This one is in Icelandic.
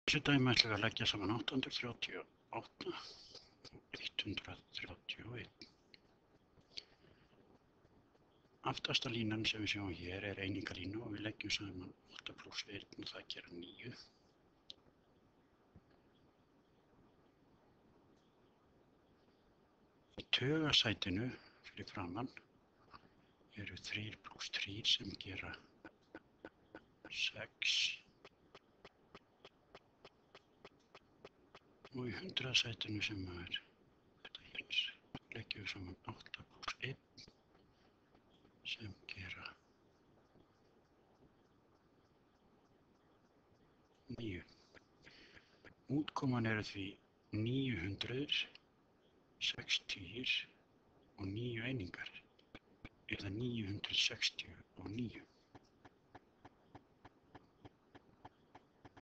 Þessu dæmi ætlum við að leggja saman 838 og 131. Aftasta línan sem við sjáum hér er einingalína og við leggjum saman 8 + 1 og það gera 9. Í tugasætinu fyrir framan eru 3 + 3 sem gera 6. Og í hundraðsætinu sem er þetta hér, leggjum við saman 8 + 1 sem gera 9. Útkoman eru því 9 hundruðir, 6 tugir og 9 einingar, eða 969.